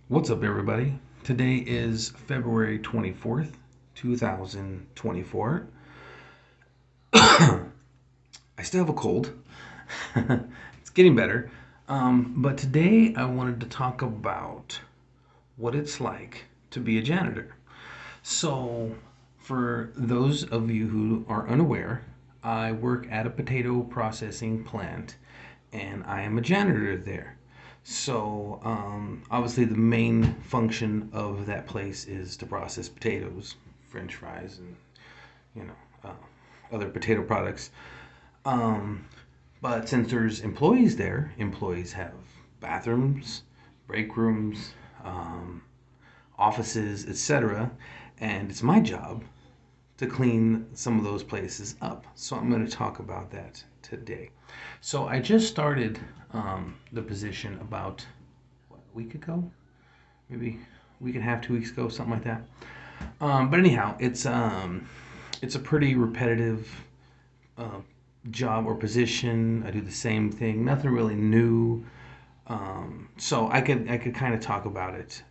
What's up, everybody? Today is February 24th, 2024. I still have a cold. It's getting better. But today I wanted to talk about what it's like to be a janitor. So, for those of you who are unaware, I work at a potato processing plant and I am a janitor there. So, obviously, the main function of that place is to process potatoes, French fries, and you know, other potato products. Um, but since there's employees there, employees have bathrooms, break rooms, um, offices, etc. And it's my job to clean some of those places up. So I'm going to talk about that today. So I just started the position about what, a week ago, maybe a week and a half, 2 weeks ago, something like that. But anyhow, it's a pretty repetitive uh, job or position. I do the same thing, nothing really new. So I could kind of talk about it.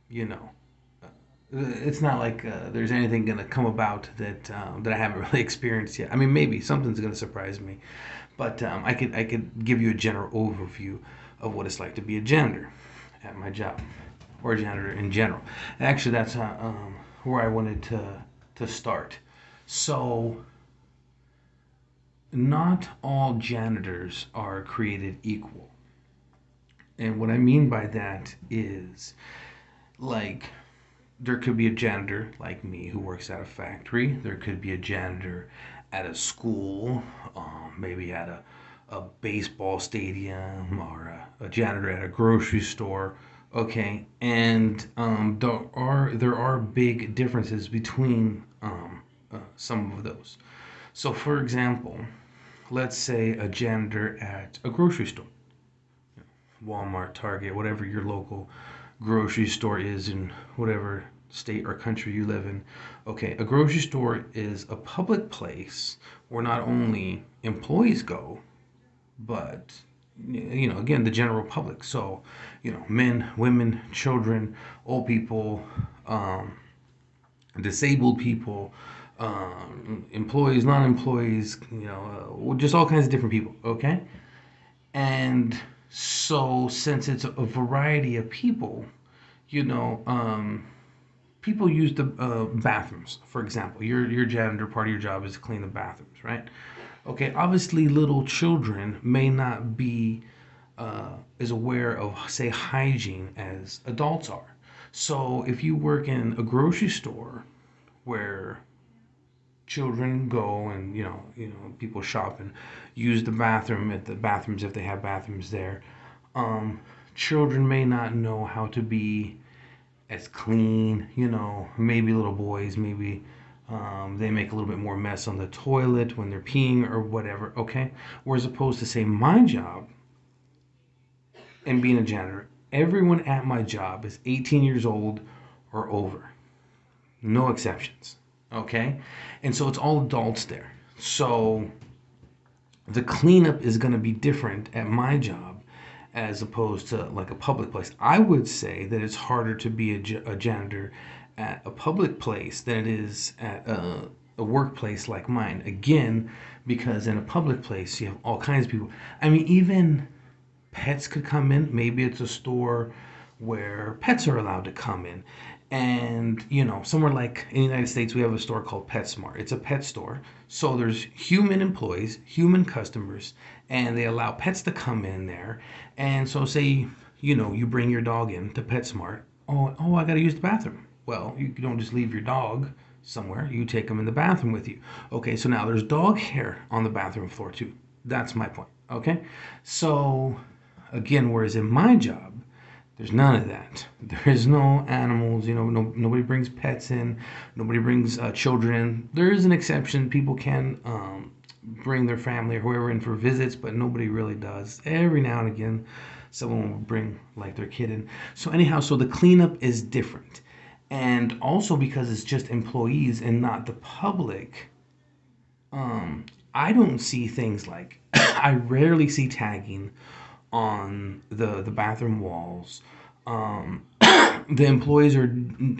You know, it's not like there's anything going to come about that I haven't really experienced yet. I mean, maybe something's going to surprise me, but I could give you a general overview of what it's like to be a janitor at my job, or a janitor in general. And actually, that's where I wanted to start. So, not all janitors are created equal, and what I mean by that is like there could be a janitor like me who works at a factory. There could be a janitor at a school, maybe at a baseball stadium, or a janitor at a grocery store. Okay, and there are big differences between some of those. So, for example, let's say a janitor at a grocery store, Walmart, Target, whatever your local grocery store is in whatever state or country you live in. Okay, a grocery store is a public place where not only employees go, but again, the general public. So, men, women, children, old people, disabled people, employees, non-employees, just all kinds of different people. Okay, and so since it's a variety of people, you know, people use the bathrooms. For example, your janitor, part of your job is to clean the bathrooms, right? Okay, obviously little children may not be as aware of, say, hygiene as adults are. So if you work in a grocery store where children go and people shop and use the bathroom at the bathrooms if they have bathrooms there, um, children may not know how to be as clean. Maybe little boys, maybe they make a little bit more mess on the toilet when they're peeing or whatever. Okay, whereas opposed to, say, my job and being a janitor, everyone at my job is 18 years old or over, no exceptions. Okay, and so it's all adults there. So the cleanup is going to be different at my job as opposed to like a public place. I would say that it's harder to be a janitor at a public place than it is at a workplace like mine. Again, because in a public place you have all kinds of people. I mean, even pets could come in. Maybe it's a store where pets are allowed to come in. And, somewhere like in the United States, we have a store called PetSmart. It's a pet store. So there's human employees, human customers, and they allow pets to come in there. And so, say, you bring your dog in to PetSmart. Oh, I got to use the bathroom. Well, you don't just leave your dog somewhere. You take them in the bathroom with you. Okay, so now there's dog hair on the bathroom floor too. That's my point. Okay, so again, whereas in my job, there's none of that. There is no animals. Nobody brings pets in. Nobody brings children in. There is an exception. People can bring their family or whoever in for visits, but nobody really does. Every now and again, someone will bring like their kid in. So anyhow, so the cleanup is different, and also because it's just employees and not the public. I don't see things like I rarely see tagging on the bathroom walls. Um, the employees are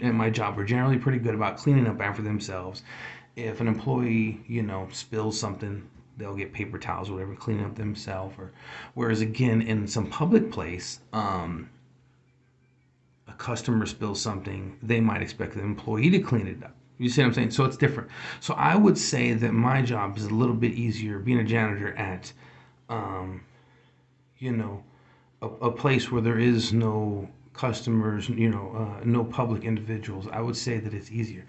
at my job are generally pretty good about cleaning up after themselves. If an employee, spills something, they'll get paper towels or whatever, clean up themselves. Or whereas again, in some public place, a customer spills something, they might expect the employee to clean it up. You see what I'm saying? So it's different. So I would say that my job is a little bit easier being a janitor at, um, you know, a place where there is no customers, no public individuals. I would say that it's easier,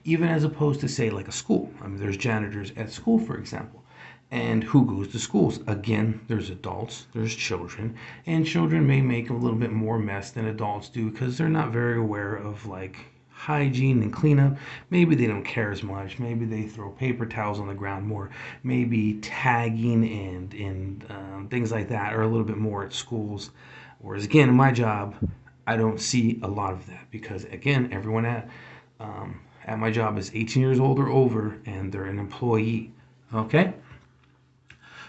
even as opposed to say like a school. I mean, there's janitors at school, for example. And who goes to schools? Again, there's adults, there's children, and children may make a little bit more mess than adults do because they're not very aware of like hygiene and cleanup. Maybe they don't care as much. Maybe they throw paper towels on the ground more. Maybe tagging and things like that are a little bit more at schools. Whereas again, in my job, I don't see a lot of that because again, everyone at my job is 18 years old or over, and they're an employee. Okay.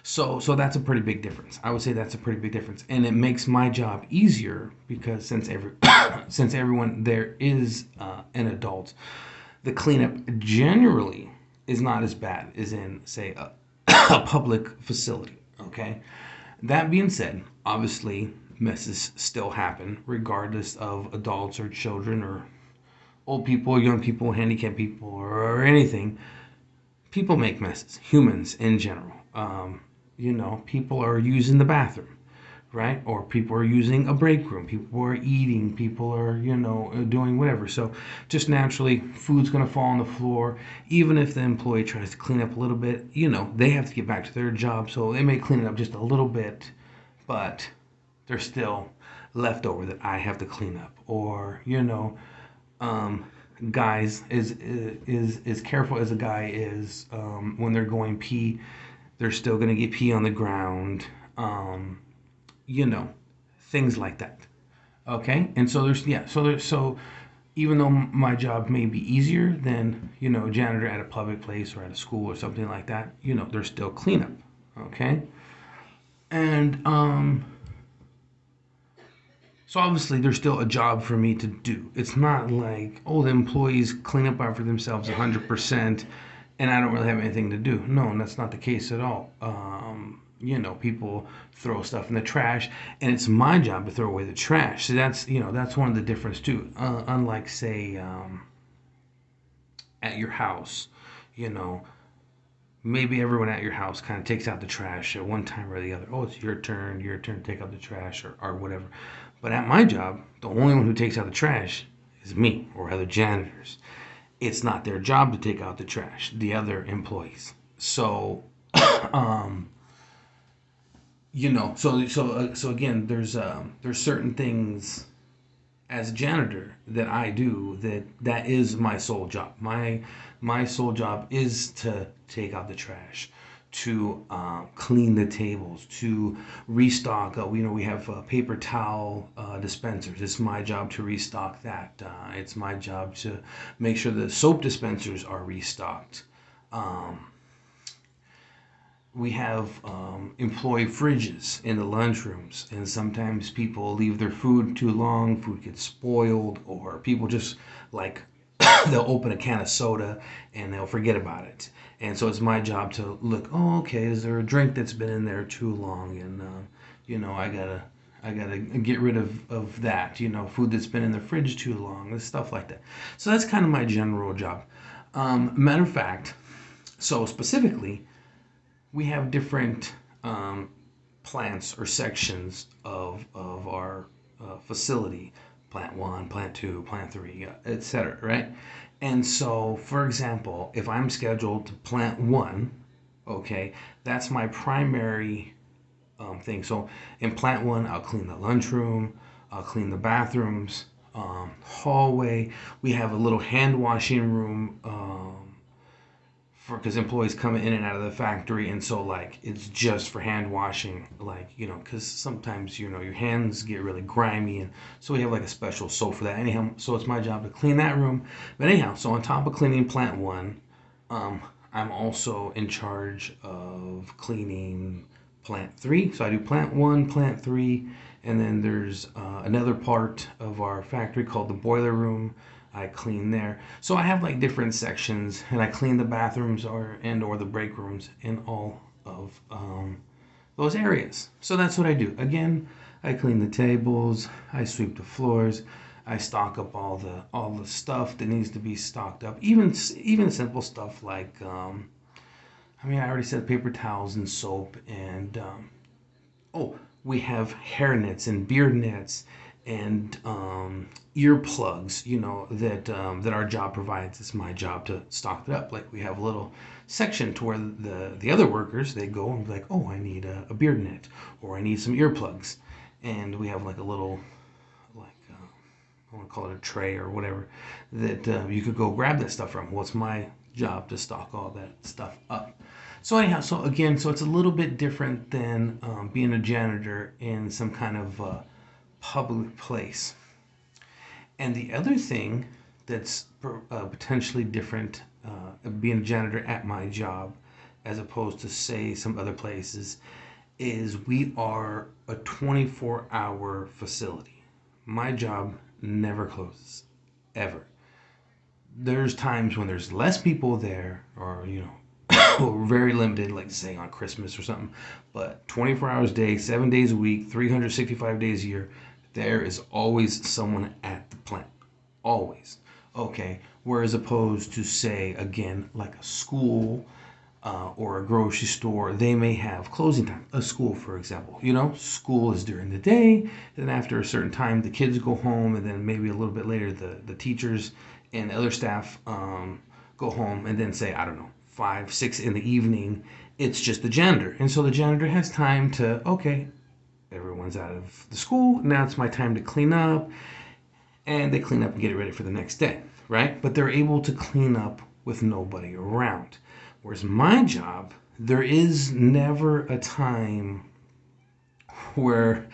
So that's a pretty big difference. I would say that's a pretty big difference, and it makes my job easier because since everyone there is an adult, the cleanup generally is not as bad as in say a public facility. Okay, that being said, obviously messes still happen regardless of adults or children or old people, young people, handicapped people, or anything. People make messes, humans in general. People are using the bathroom, right? Or people are using a break room. People are eating. People are, doing whatever. So just naturally, food's going to fall on the floor. Even if the employee tries to clean up a little bit, they have to get back to their job. So they may clean it up just a little bit, but there's still leftover that I have to clean up. Or, um, guys is careful as a guy is when they're going pee, they're still gonna get pee on the ground, um, you know, things like that. Okay, and so so even though my job may be easier than a janitor at a public place or at a school or something like that, there's still cleanup. Okay, and so obviously there's still a job for me to do. It's not like, oh, the employees clean up after themselves 100% and I don't really have anything to do. No, that's not the case at all. People throw stuff in the trash and it's my job to throw away the trash. So that's one of the difference too. Unlike say at your house, you know, maybe everyone at your house kind of takes out the trash at one time or the other. Oh, it's your turn to take out the trash or whatever. But at my job, the only one who takes out the trash is me or other janitors. It's not their job to take out the trash, the other employees. So, um, so again, there's certain things as a janitor that I do that is my sole job. My sole job is to take out the trash, to clean the tables, to restock. We have paper towel dispensers. It's my job to restock that. It's my job to make sure the soap dispensers are restocked. Um, we have employee fridges in the lunchrooms, and sometimes people leave their food too long, food gets spoiled, or people just like they'll open a can of soda and they'll forget about it. And so it's my job to look, oh, okay, is there a drink that's been in there too long? And, I gotta get rid of that, food that's been in the fridge too long, and stuff like that. So that's kind of my general job. Matter of fact, so specifically, we have different plants or sections of our facility, plant one, plant two, plant three, etc. Right? And so, for example, if I'm scheduled to plant one, okay, that's my primary thing. So in plant one, I'll clean the lunchroom, I'll clean the bathrooms, hallway. We have a little hand washing room. For because employees come in and out of the factory, and so like it's just for hand washing, like because sometimes your hands get really grimy, and so we have like a special soap for that. Anyhow, so it's my job to clean that room. But anyhow, so on top of cleaning plant one, I'm also in charge of cleaning plant three. So I do plant one, plant three, And then there's another part of our factory called the boiler room. I clean there. So I have like different sections, and I clean the bathrooms or the break rooms in all of those areas. So that's what I do. Again, I clean the tables, I sweep the floors, I stock up all the stuff that needs to be stocked up. Even simple stuff like I already said paper towels and soap and oh, we have hair nets and beard nets and earplugs, that our job provides. It's my job to stock it up. Like we have a little section to where the other workers, they go and be like, oh, I need a beard net or I need some earplugs, and we have like a little like I want to call it a tray or whatever that you could go grab that stuff from. Well, it's my job to stock all that stuff up. So anyhow, so it's a little bit different than being a janitor in some kind of public place. And the other thing that's potentially different being a janitor at my job as opposed to say some other places is we are a 24-hour facility. My job never closes, ever. There's times when there's less people there, or or very limited, like say on Christmas or something. But 24 hours a day, 7 days a week, 365 days a year, there is always someone at the plant. Always. Okay. Whereas opposed to say again like a school or a grocery store, they may have closing time. A school, for example, school is during the day. Then after a certain time, the kids go home, and then maybe a little bit later, the teachers and other staff go home, and then say, I don't know, 5, 6 in the evening, it's just the janitor. And so the janitor has time to, okay, everyone's out of the school. Now it's my time to clean up. And they clean up and get it ready for the next day, right? But they're able to clean up with nobody around. Whereas my job, there is never a time where,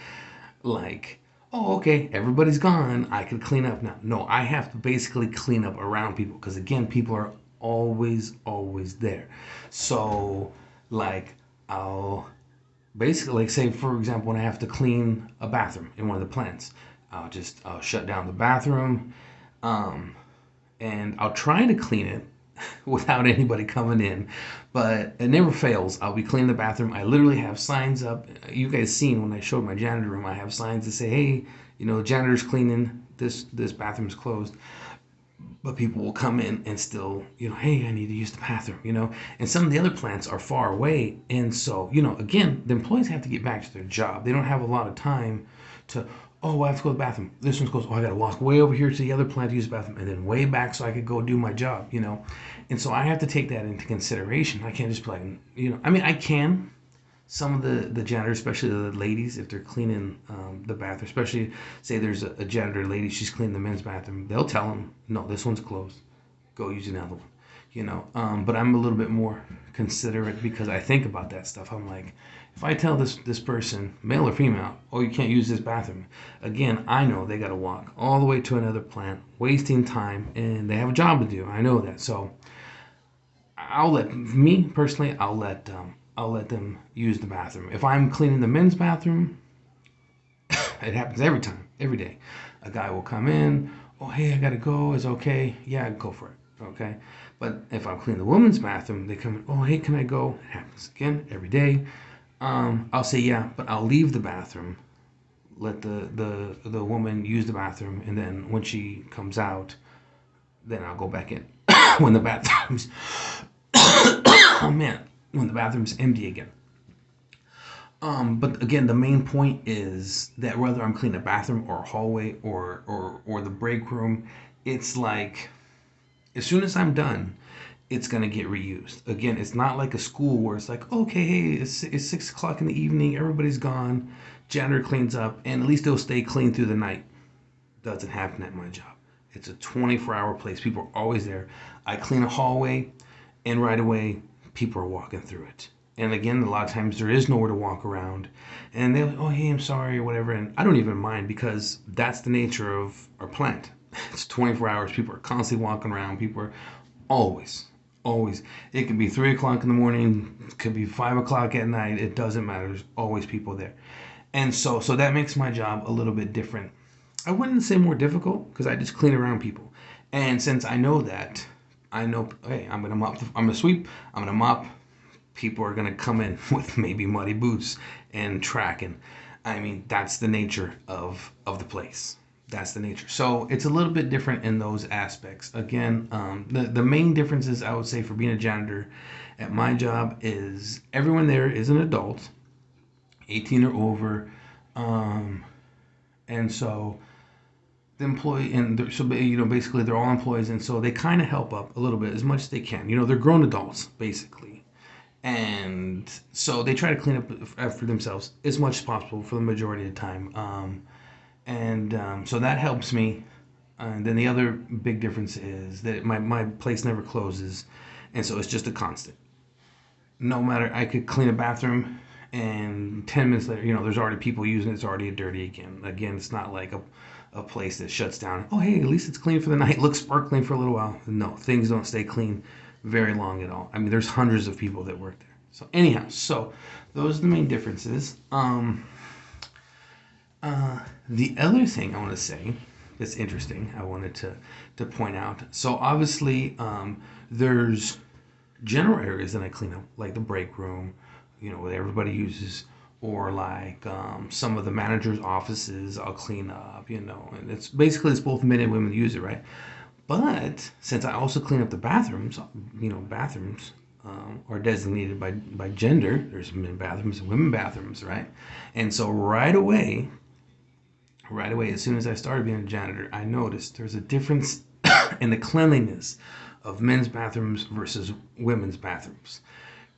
like, oh, okay, everybody's gone, I can clean up now. No, I have to basically clean up around people because, again, people are always there. So, like, I'll basically, like, say, for example, when I have to clean a bathroom in one of the plants, I'll shut down the bathroom, and I'll try to clean it without anybody coming in, but it never fails. I'll be cleaning the bathroom. I literally have signs up. You guys seen when I showed my janitor room, I have signs that say, hey, the janitor's cleaning, this bathroom's closed. But people will come in and still, hey, I need to use the bathroom. And some of the other plants are far away. And so, again, the employees have to get back to their job. They don't have a lot of time to, oh, I have to go to the bathroom. This one's closed. Oh, I got to walk way over here to the other plant to use the bathroom and then way back so I could go do my job, And so I have to take that into consideration. I can't just be like, I can. Some of the janitors, especially the ladies, if they're cleaning the bathroom, especially say there's a janitor lady, she's cleaning the men's bathroom, they'll tell them, no, this one's closed. Go use another one. But I'm a little bit more considerate because I think about that stuff. I'm like, if I tell this person, male or female, oh, you can't use this bathroom, again, I know they got to walk all the way to another plant, wasting time, and they have a job to do. I know that. So I'll let them use the bathroom. If I'm cleaning the men's bathroom, it happens every time, every day. A guy will come in, oh, hey, I gotta go, is it okay? Yeah, go for it, okay? But if I'm cleaning the women's bathroom, they come in, oh, hey, can I go? It happens again, every day. I'll say, yeah, but I'll leave the bathroom, let the woman use the bathroom, and then when she comes out, then I'll go back in. When the bathroom's, oh man, when the bathroom's empty again. But again, the main point is that whether I'm cleaning a bathroom or a hallway or the break room, it's like as soon as I'm done, it's gonna get reused. Again, it's not like a school where it's like, okay, hey, it's 6 o'clock in the evening, everybody's gone, janitor cleans up, and at least it'll stay clean through the night. Doesn't happen at my job. It's a 24-hour place. People are always there. I clean a hallway, and right away, people are walking through it. And again, a lot of times there is nowhere to walk around. And they're like, oh, hey, I'm sorry, or whatever. And I don't even mind because that's the nature of our plant. It's 24 hours. People are constantly walking around. People are always. It could be 3 o'clock in the morning. It could be 5 o'clock at night. It doesn't matter. There's always people there. And so that makes my job a little bit different. I wouldn't say more difficult because I just clean around people. And since I know that, I know, hey, I'm gonna mop, I'm gonna sweep, I'm gonna mop. People are gonna come in with maybe muddy boots and tracking. I mean, that's the nature of the place. That's the nature. So it's a little bit different in those aspects. Again, the main differences I would say for being a janitor at my job is everyone there is an adult, 18 or over, um, and so the employee so basically they're all employees, and so they kind of help up a little bit as much as they can. They're grown adults basically, and so they try to clean up after themselves as much as possible for the majority of the time. So that helps me. And then the other big difference is that my place never closes, and so it's just a constant. No matter, I could clean a bathroom, and 10 minutes later, there's already people using it. It's already dirty again. Again, it's not like a place that shuts down. Oh, hey, at least it's clean for the night. Looks sparkling for a little while. No, things don't stay clean very long at all. I mean, there's hundreds of people that work there. So anyhow, so those are the main differences. The other thing I want to say that's interesting, I wanted to point out. So obviously, there's general areas that I clean up, like the break room, that everybody uses, or like some of the managers' offices I'll clean up, and it's both men and women use it, right? But since I also clean up the bathrooms, bathrooms are designated by gender. There's men bathrooms and women bathrooms, right? And so right away, as soon as I started being a janitor, I noticed there's a difference in the cleanliness of men's bathrooms versus women's bathrooms.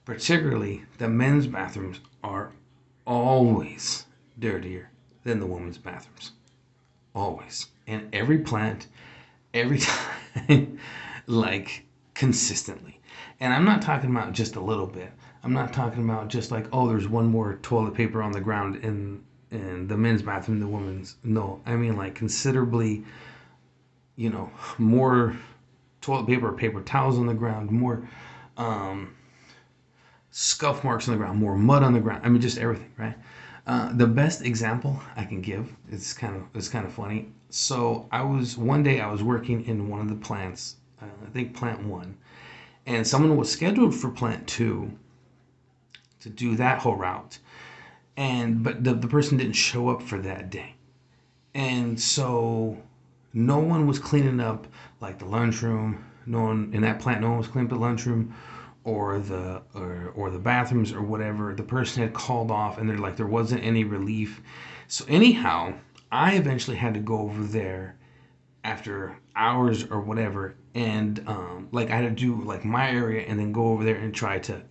Particularly, the men's bathrooms are always dirtier than the women's bathrooms. Always. In every plant, every time, like consistently. And I'm not talking about just a little bit. I'm not talking about just like, oh, there's one more toilet paper on the ground in the men's bathroom than the women's. No, I mean like considerably, more toilet paper or paper towels on the ground, more um, scuff marks on the ground, more mud on the ground. I mean, just everything, right? The best example I can give, it's kind of funny. So one day I was working in one of the plants, I think plant one, and someone was scheduled for plant two to do that whole route, but the person didn't show up for that day, and so no one was cleaning up like the lunchroom. No one in that plant. No one was cleaning up the lunchroom or the bathrooms or whatever. The person had called off, and there wasn't any relief. So anyhow, I eventually had to go over there after hours or whatever, and like I had to do like my area and then go over there and try to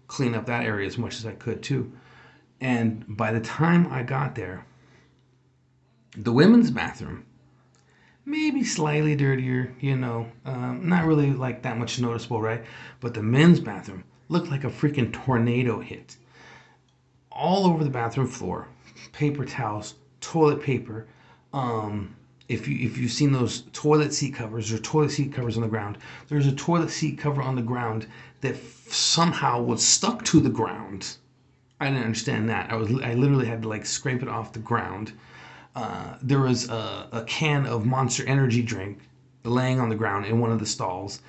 clean up that area as much as I could too. And by the time I got there, the women's bathroom maybe slightly dirtier, not really like that much noticeable, right? But the men's bathroom looked like a freaking tornado hit. All over the bathroom floor, paper towels, toilet paper. If you've seen those toilet seat covers or toilet seat covers on the ground, there's a toilet seat cover on the ground that somehow was stuck to the ground. I didn't understand that. I literally had to like scrape it off the ground. There was a can of Monster Energy drink laying on the ground in one of the stalls.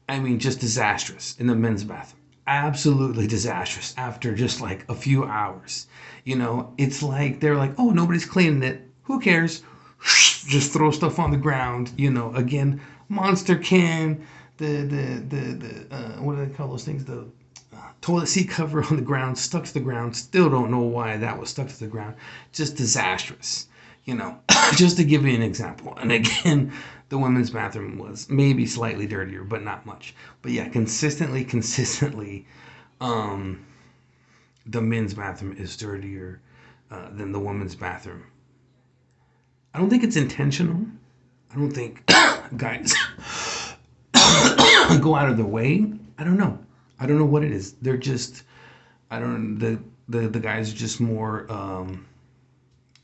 I mean, just disastrous in the men's bathroom. Absolutely disastrous after just like a few hours. It's like they're like, oh, nobody's cleaning it. Who cares? Just throw stuff on the ground. Again, Monster can, the what do they call those things? The toilet seat cover on the ground, stuck to the ground. Still don't know why that was stuck to the ground. Just disastrous. Just to give you an example. And again, the women's bathroom was maybe slightly dirtier, but not much. But yeah, consistently, the men's bathroom is dirtier than the women's bathroom. I don't think it's intentional. I don't think guys go out of their way. I don't know. I don't know what it is. They're just, I don't. The guys are just more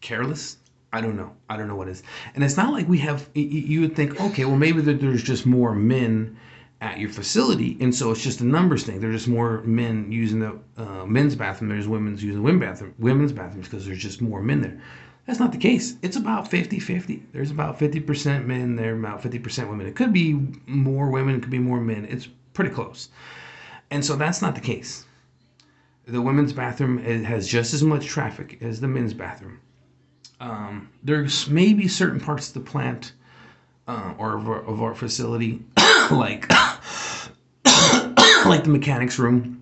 careless. I don't know. What it is. And it's not like we have. You would think, okay, well maybe there's just more men at your facility, and so it's just a numbers thing. There's just more men using the men's bathroom. There's women's using women's bathrooms because there's just more men there. That's not the case. It's about 50-50. There's about 50% men there, about 50% women. It could be more women, it could be more men. It's pretty close. And so that's not the case. The women's bathroom has just as much traffic as the men's bathroom. There's maybe certain parts of the plant or of our facility, like like the mechanics room.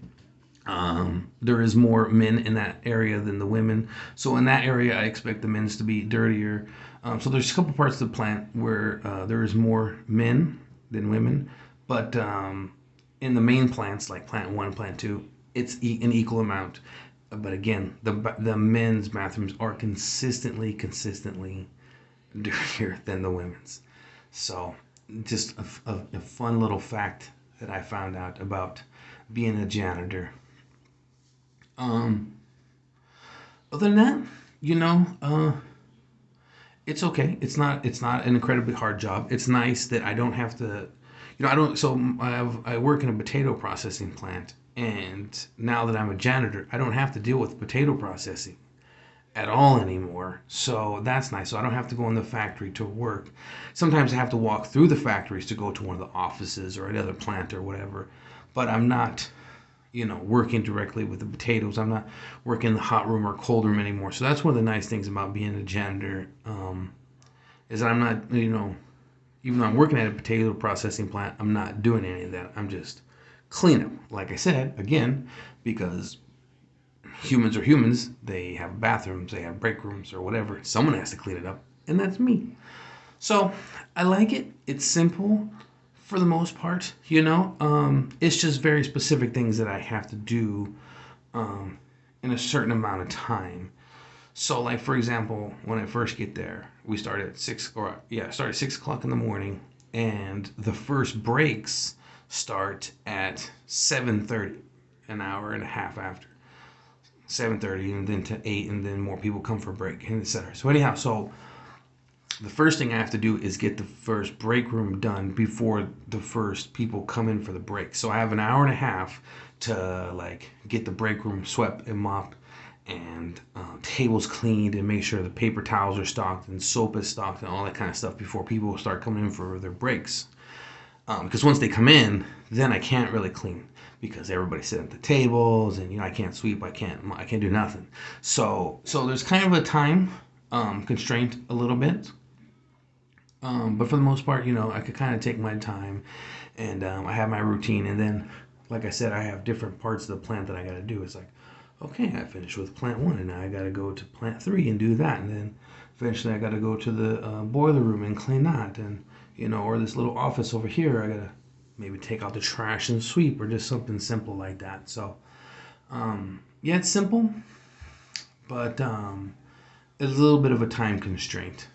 There is more men in that area than the women. So in that area, I expect the men's to be dirtier. So there's a couple parts of the plant where there is more men than women. But in the main plants, like plant 1, plant 2, it's an equal amount. But again, the men's bathrooms are consistently dirtier than the women's. So just a fun little fact that I found out about being a janitor. Um, Other than that, it's okay. It's not an incredibly hard job. It's nice that I don't have to, I don't. So I work in a potato processing plant, and now that I'm a janitor, I don't have to deal with potato processing at all anymore. So that's nice. So I don't have to go in the factory to work. Sometimes I have to walk through the factories to go to one of the offices or another plant or whatever. But I'm not, working directly with the potatoes. I'm not working in the hot room or cold room anymore. So that's one of the nice things about being a janitor, is that I'm not, even though I'm working at a potato processing plant, I'm not doing any of that. I'm just cleaning. Like I said, again, because humans are humans. They have bathrooms, they have break rooms or whatever. Someone has to clean it up, and that's me. So I like it. It's simple for the most part, It's just very specific things that I have to do in a certain amount of time. So, like for example, when I first get there, we start at start at 6 o'clock in the morning, and the first breaks start at 7:30, an hour and a half after. 7:30 and then to 8, and then more people come for a break, and etc. So anyhow, so the first thing I have to do is get the first break room done before the first people come in for the break. So I have an hour and a half to get the break room swept and mopped, and tables cleaned, and make sure the paper towels are stocked and soap is stocked and all that kind of stuff before people start coming in for their breaks. Because once they come in, then I can't really clean, because everybody's sitting at the tables, and I can't sweep, I can't do nothing. So there's kind of a time constraint a little bit, but for the most part, I could kind of take my time, and I have my routine, and then, like I said, I have different parts of the plant that I got to do. It's like, okay, I finished with plant 1, and now I got to go to plant 3 and do that, and then eventually I got to go to the boiler room and clean that, and or this little office over here, I gotta maybe take out the trash and sweep, or just something simple like that. So, yeah, it's simple, but it's a little bit of a time constraint.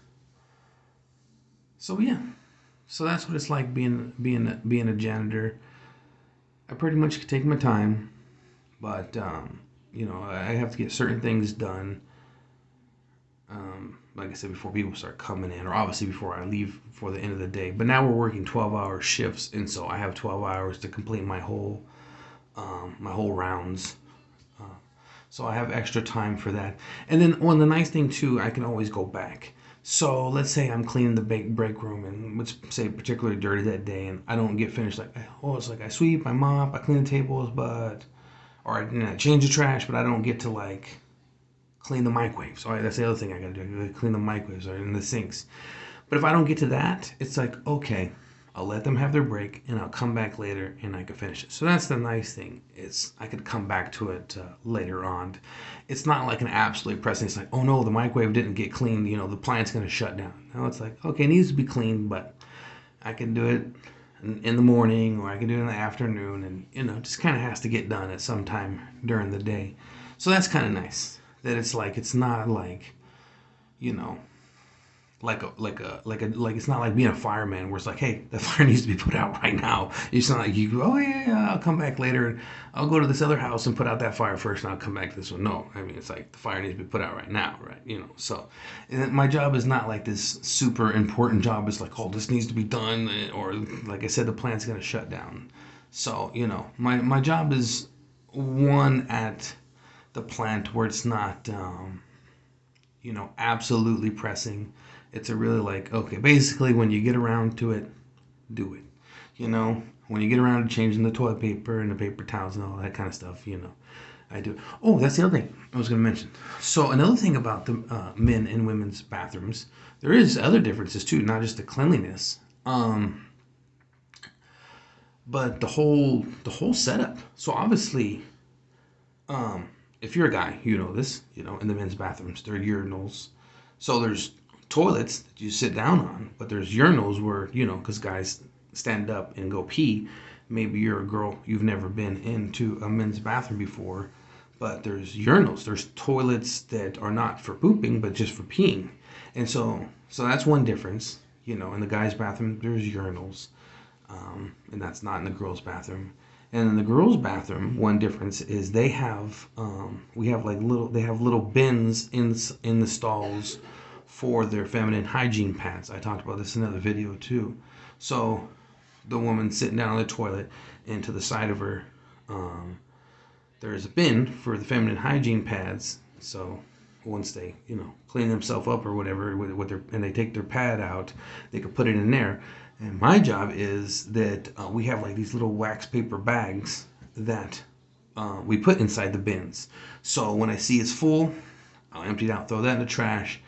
So yeah, so that's what it's like being a janitor. I pretty much can take my time, but I have to get certain things done. Like I said, before people start coming in, or obviously before I leave for the end of the day. But now we're working 12-hour shifts, and so I have 12 hours to complete my whole rounds. Uh, so I have extra time for that. And then, the nice thing too, I can always go back. So let's say I'm cleaning the break room, and let's say particularly dirty that day, and I don't get finished. It's like I sweep, I mop, I clean the tables, or I change the trash, but I don't get to clean the microwaves. All right, that's the other thing I gotta do. I gotta clean the microwaves or in the sinks. But if I don't get to that, it's like, okay, I'll let them have their break, and I'll come back later, and I can finish it. So that's the nice thing. I could come back to it later on. It's not like an absolute pressing. It's like, oh no, the microwave didn't get cleaned. The plant's gonna shut down. Now it's like, okay, it needs to be cleaned, but I can do it in the morning, or I can do it in the afternoon, and just kind of has to get done at some time during the day. So that's kind of nice. That it's not like, like it's not like being a fireman where it's like, hey, the fire needs to be put out right now. It's not like you go, oh yeah, I'll come back later and I'll go to this other house and put out that fire first and I'll come back to this one. No, I mean, it's like the fire needs to be put out right now, right? So my job is not like this super important job. It's like, oh, this needs to be done, or like I said, the plant's gonna shut down. So my job is one at the plant where it's not absolutely pressing. It's a really like, okay, basically when you get around to it, do it. When you get around to changing the toilet paper and the paper towels and all that kind of stuff, I do. Oh, that's the other thing I was going to mention. So another thing about the men and women's bathrooms, there is other differences too, not just the cleanliness, but the whole setup. So obviously, if you're a guy, you know this. In the men's bathrooms, there are urinals. So there's toilets that you sit down on, but there's urinals where because guys stand up and go pee. Maybe you're a girl, you've never been into a men's bathroom before, but there's urinals. There's toilets that are not for pooping, but just for peeing. And so that's one difference. In the guys' bathroom, there's urinals, and that's not in the girls' bathroom. And in the girls' bathroom, one difference is they have they have little bins in the stalls for their feminine hygiene pads. I talked about this in another video too. So the woman sitting down on the toilet, and to the side of her, there is a bin for the feminine hygiene pads. So once they clean themselves up or whatever and they take their pad out, they could put it in there. And my job is that we have like these little wax paper bags that we put inside the bins. So when I see it's full, I'll empty it out, throw that in the trash,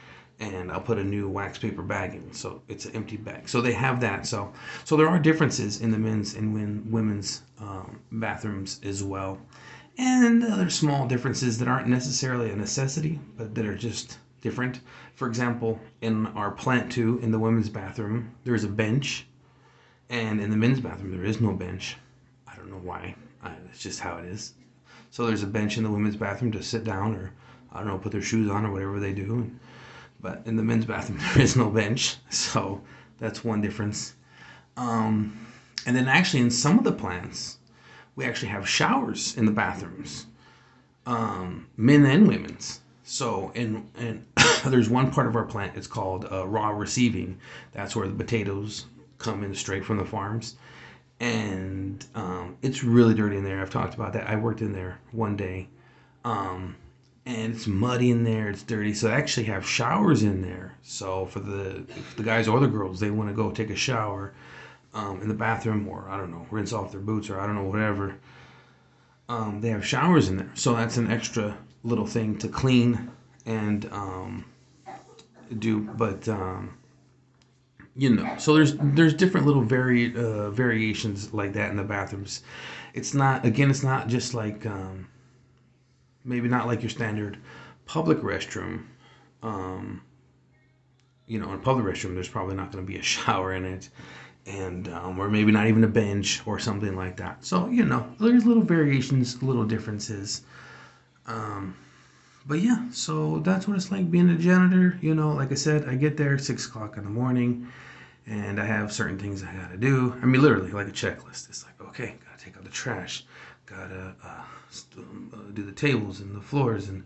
and I'll put a new wax paper bag in. So it's an empty bag. So they have that. So there are differences in the men's and women's bathrooms as well. And other small differences that aren't necessarily a necessity, but that are just different. For example, in our plant 2, in the women's bathroom, there's a bench. And in the men's bathroom, there is no bench. I don't know why. It's just how it is. So there's a bench in the women's bathroom to sit down or, I don't know, put their shoes on or whatever they do. But in the men's bathroom, there is no bench. So that's one difference. And then actually in some of the plants, we actually have showers in the bathrooms, men and women's. So and there's one part of our plant, it's called raw receiving. That's where the potatoes come in straight from the farms. And it's really dirty in there. I've talked about that. I worked in there one day. And it's muddy in there. It's dirty. So I actually have showers in there. So for if the guys or the girls, they want to go take a shower in the bathroom, or I don't know, rinse off their boots, or I don't know, whatever. They have showers in there. So that's an extra little thing to clean and do. But so there's different little variations like that in the bathrooms. It's not just like maybe not like your standard public restroom. In a public restroom, there's probably not going to be a shower in it, and or maybe not even a bench or something like that. So there's little variations, little differences. But yeah, so that's what it's like being a janitor. Like I said, I get there 6 o'clock in the morning, and I have certain things I gotta do. I mean, literally like a checklist. It's like, okay, gotta take out the trash, gotta do the tables and the floors and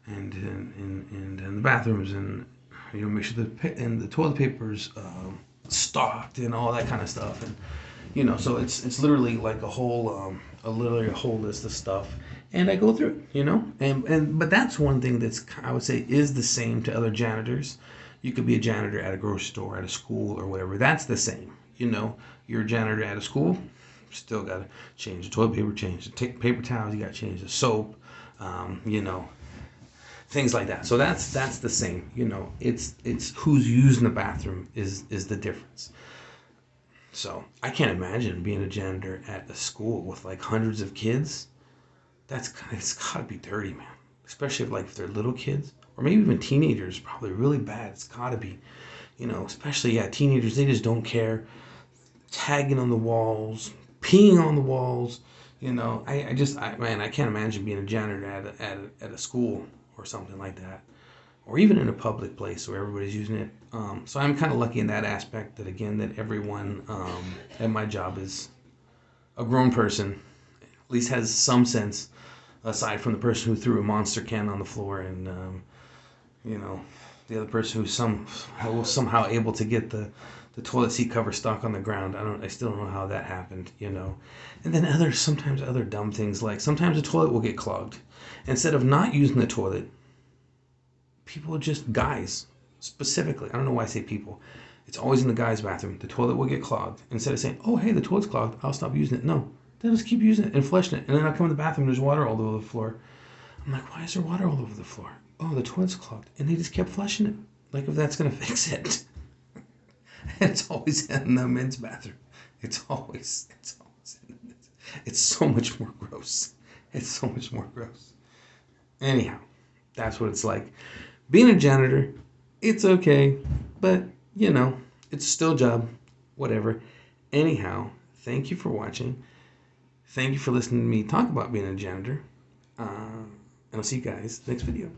the bathrooms, and make sure the toilet paper's stocked and all that kind of stuff. And so it's literally like a whole list of stuff, and I go through it. But that's one thing that's, I would say, is the same to other janitors. You could be a janitor at a grocery store, at a school, or whatever. That's the same. You're a janitor at a school, still got to change the toilet paper, change the paper towels, you got to change the soap, things like that. So that's the same. It's who's using the bathroom is the difference. So I can't imagine being a janitor at a school with like hundreds of kids. It's gotta be dirty, man. Especially if they're little kids, or maybe even teenagers. Probably really bad. It's gotta be, especially teenagers. They just don't care. Tagging on the walls, peeing on the walls. I can't imagine being a janitor at a school or something like that, or even in a public place where everybody's using it. So I'm kind of lucky in that aspect that, again, that everyone at my job is a grown person, at least has some sense, aside from the person who threw a monster can on the floor and, you know, the other person who's somehow able to get the toilet seat cover stuck on the ground. I still don't know how that happened, you know. And then sometimes other dumb things, like sometimes the toilet will get clogged. Instead of not using the toilet, people just, guys, specifically, I don't know why I say people. It's always in the guy's bathroom. The toilet will get clogged. Instead of saying, oh, hey, the toilet's clogged, I'll stop using it. No, they'll just keep using it and flushing it. And then I come in the bathroom, there's water all over the floor. I'm like, why is there water all over the floor? Oh, the toilet's clogged. And they just kept flushing it. Like, if that's going to fix it. It's always in the men's bathroom. It's so much more gross. It's so much more gross. Anyhow, that's what it's like. Being a janitor, it's okay, but, you know, it's still a job, whatever. Anyhow, thank you for watching. Thank you for listening to me talk about being a janitor. And I'll see you guys next video.